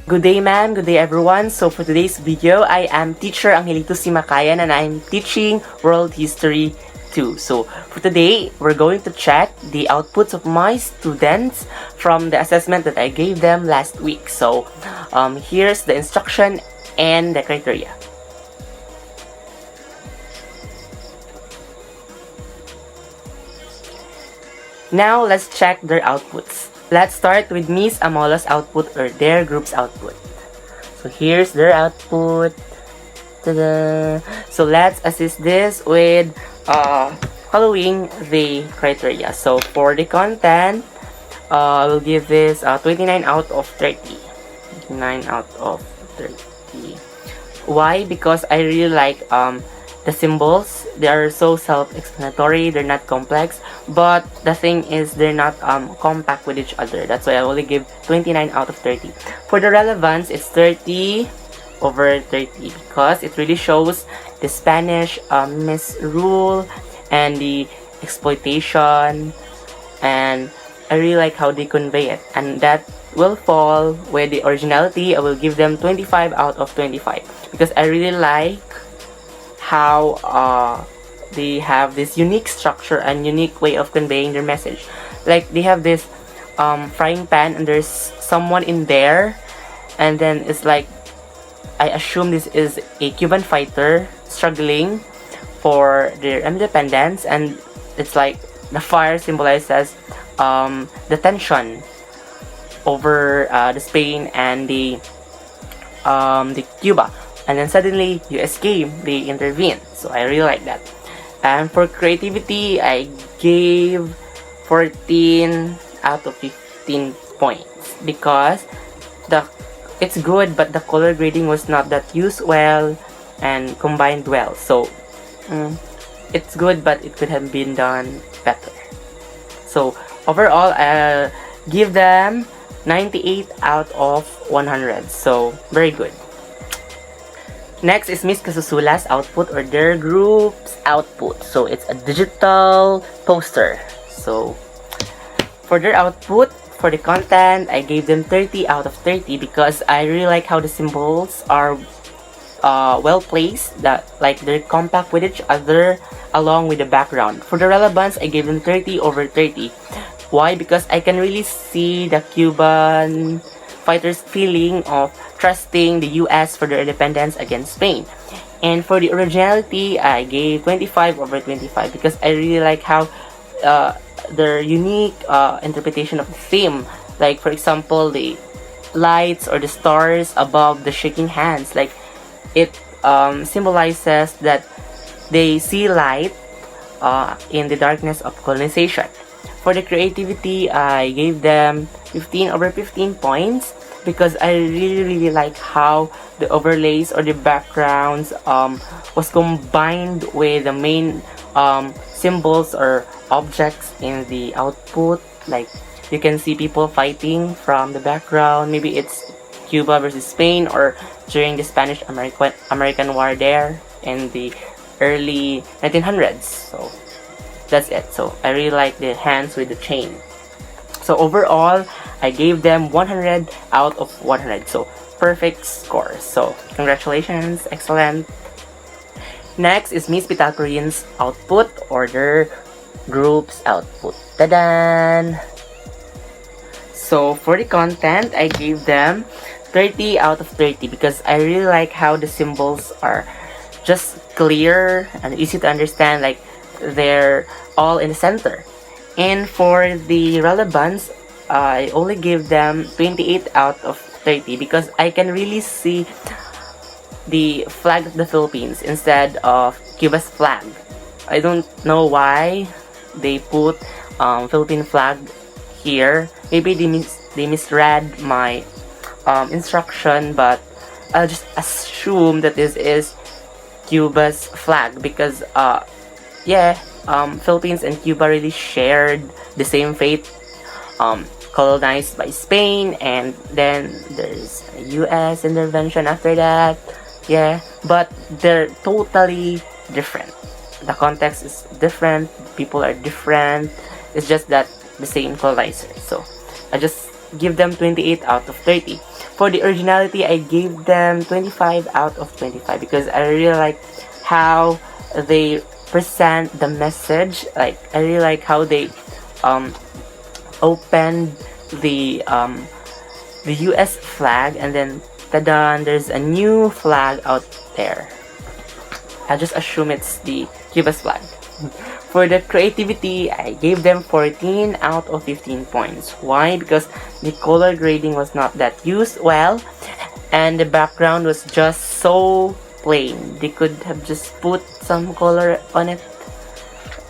Good day, ma'am. Good day, everyone. So for today's video, I am Teacher Angelito Simakayan and I'm teaching World History 2. So for today, we're going to check the outputs of my students from the assessment that I gave them last week. So here's the instruction and the criteria. Now, let's check their outputs. Let's start with Miss Amolo's output or their group's output. So here's their output. Ta-da! So let's assist this with following the criteria. So for the content, I will give this 29 out of 30. 29 out of 30. Why? Because I really like the symbols. They are so self-explanatory, they're not complex, but the thing is they're not compact with each other. That's why I only give 29 out of 30. For the relevance, it's 30 over 30 because it really shows the Spanish misrule and the exploitation, and I really like how they convey it, and that will fall with the originality. I will give them 25 out of 25 because I really like how they have this unique structure and unique way of conveying their message. Like they have this frying pan and there's someone in there, and then it's like, I assume this is a Cuban fighter struggling for their independence, and it's like the fire symbolizes the tension over the Spain and the Cuba. And then suddenly, US came, they intervened. So I really like that. And for creativity, I gave 14 out of 15 points because it's good, but the color grading was not that used well and combined well. So it's good, but it could have been done better. So overall, I'll give them 98 out of 100. So very good. Next is Miss Kasusula's output or their group's output. So it's a digital poster. So for their output, for the content, I gave them 30 out of 30 because I really like how the symbols are well placed, that like they're compact with each other along with the background. For the relevance, I gave them 30 over 30. Why? Because I can really see the Cuban fighters' feeling of trusting the US for their independence against Spain. And for the originality, I gave 25 over 25 because I really like how their unique interpretation of the theme. Like for example, the lights or the stars above the shaking hands. Like it symbolizes that they see light in the darkness of colonization. For the creativity, I gave them 15 over 15 points because I really like how the overlays or the backgrounds was combined with the main symbols or objects in the output. Like you can see people fighting from the background. Maybe it's Cuba versus Spain or during the Spanish-American War there in the early 1900s. So that's it. So I really like the hands with the chain. So overall, I gave them 100 out of 100. So perfect score. So congratulations, excellent. Next is Miss Pitagorian's output or their group's output. Ta-da! So for the content, I gave them 30 out of 30 because I really like how the symbols are just clear and easy to understand. Like they're all in the center. And for the relevance, I only give them 28 out of 30 because I can really see the flag of the Philippines instead of Cuba's flag. I don't know why they put Philippine flag here. Maybe they misread my instruction, but I'll just assume that this is Cuba's flag because Philippines and Cuba really shared the same fate, colonized by Spain, and then there's a US intervention after that. Yeah, but they're totally different. The context is different, people are different. It's just that the same colonizer. So I just give them 28 out of 30. For the originality, I gave them 25 out of 25 because I really like how they present the message. Like, I really like how they opened the US flag, and then tada, there's a new flag out there. I just assume it's the Cuba's flag. For the creativity, I gave them 14 out of 15 points. Why? Because the color grading was not that used well, and the background was just so plain. They could have just put some color on it.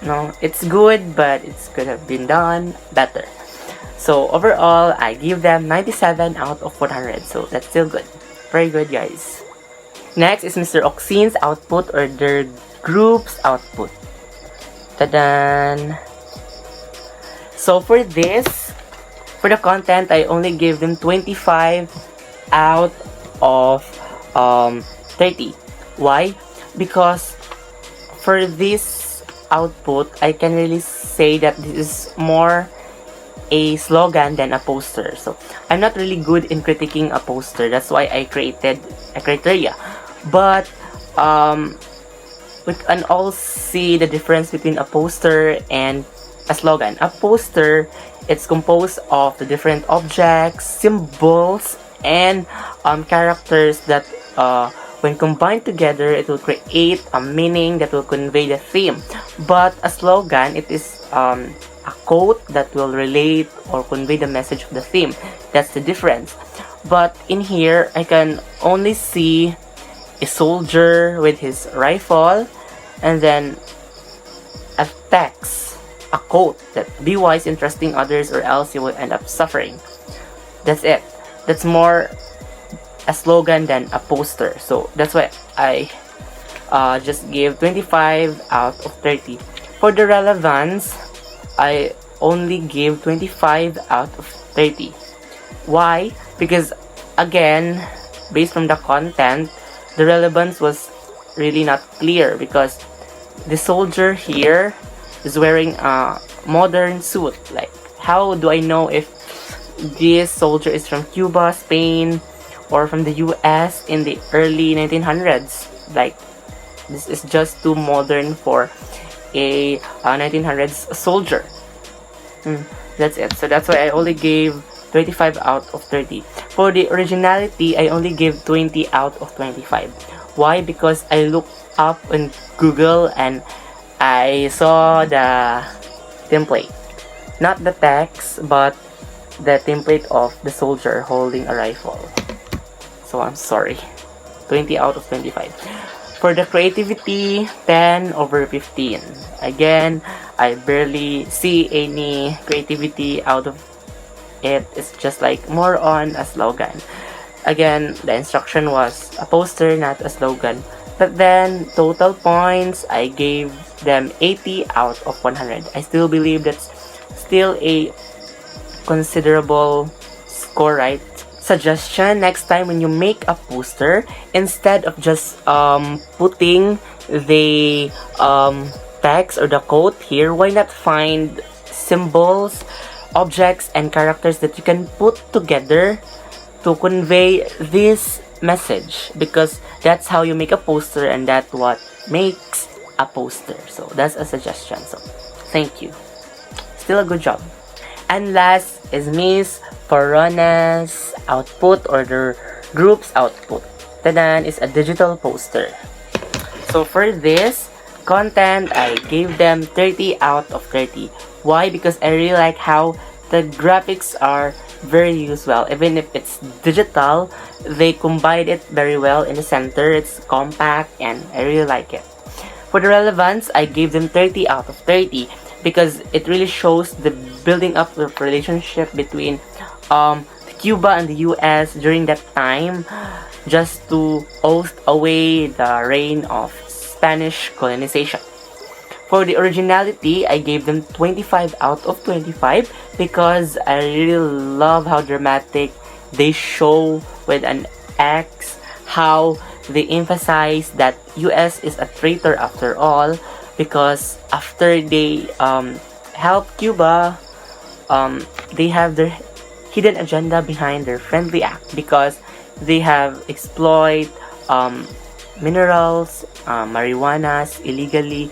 No, it's good, but it could have been done better. So overall, I give them 97 out of 100. So that's still good. Very good, guys. Next is Mr. Oxin's output, or their group's output. Ta-dan! So for this, for the content, I only gave them 25 out of 30. Why? Because for this output, I can really say that this is more a slogan than a poster. So I'm not really good in critiquing a poster. That's why I created a criteria. But we can all see the difference between a poster and a slogan. A poster, it's composed of the different objects, symbols, and characters that when combined together, it will create a meaning that will convey the theme. But a slogan, it is a quote that will relate or convey the message of the theme. That's the difference. But in here, I can only see a soldier with his rifle, and then a text, a quote that be wise in trusting others or else you will end up suffering. That's it. That's more a slogan than a poster. So that's why I just gave 25 out of 30. For the relevance, I only gave 25 out of 30. Why? Because again, based from the content, the relevance was really not clear because the soldier here is wearing a modern suit. Like, how do I know if this soldier is from Cuba, Spain, or from the US in the early 1900s? Like, this is just too modern for a 1900s soldier. That's it. So that's why I only gave 25 out of 30. For the originality, I only gave 20 out of 25. Why? Because I looked up on Google and I saw the template. Not the text, but the template of the soldier holding a rifle. So I'm sorry. 20 out of 25. For the creativity, 10 over 15. Again, I barely see any creativity out of it. It's just like more on a slogan. Again, the instruction was a poster, not a slogan. But then, total points, I gave them 80 out of 100. I still believe that's still a considerable score, right? Suggestion, next time when you make a poster, instead of just putting the text or the quote here, why not find symbols, objects, and characters that you can put together to convey this message? Because that's how you make a poster, and that's what makes a poster. So that's a suggestion. So thank you. Still a good job. And last is Miss Corona's output, or the group's output. Tadan is a digital poster. So for this content, I gave them 30 out of 30. Why? Because I really like how the graphics are very useful. Even if it's digital, they combined it very well in the center. It's compact and I really like it. For the relevance, I gave them 30 out of 30 because it really shows the building up the relationship between Cuba and the US during that time, just to oust away the reign of Spanish colonization. For the originality, I gave them 25 out of 25 because I really love how dramatic they show with an X, how they emphasize that US is a traitor after all, because after they help Cuba, they have their hidden agenda behind their friendly act because they have exploit minerals, marijuanas illegally,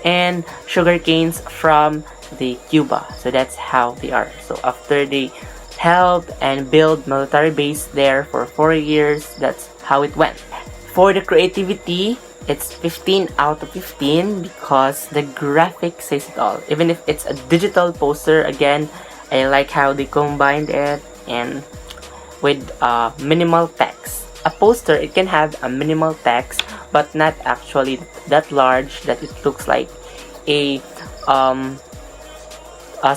and sugar canes from the Cuba. So that's how they are. So after they help and build military base there for 4 years, that's how it went. For the creativity, it's 15 out of 15 because the graphic says it all. Even if it's a digital poster, again, I like how they combined it and with minimal text. A poster, it can have a minimal text but not actually that large that it looks like a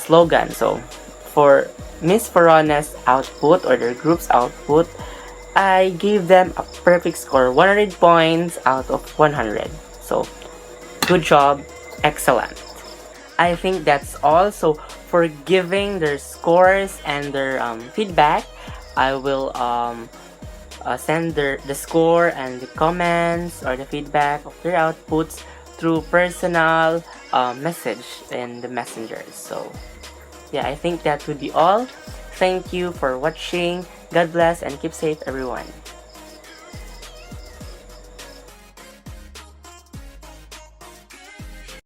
slogan. So for Miss Verona's output or their group's output, I gave them a perfect score, 100 points out of 100. So good job, excellent. I think that's all. So for giving their scores and their feedback, I will send the score and the comments or the feedback of their outputs through personal message in the messengers. So yeah, I think that would be all. Thank you for watching. God bless and keep safe, everyone.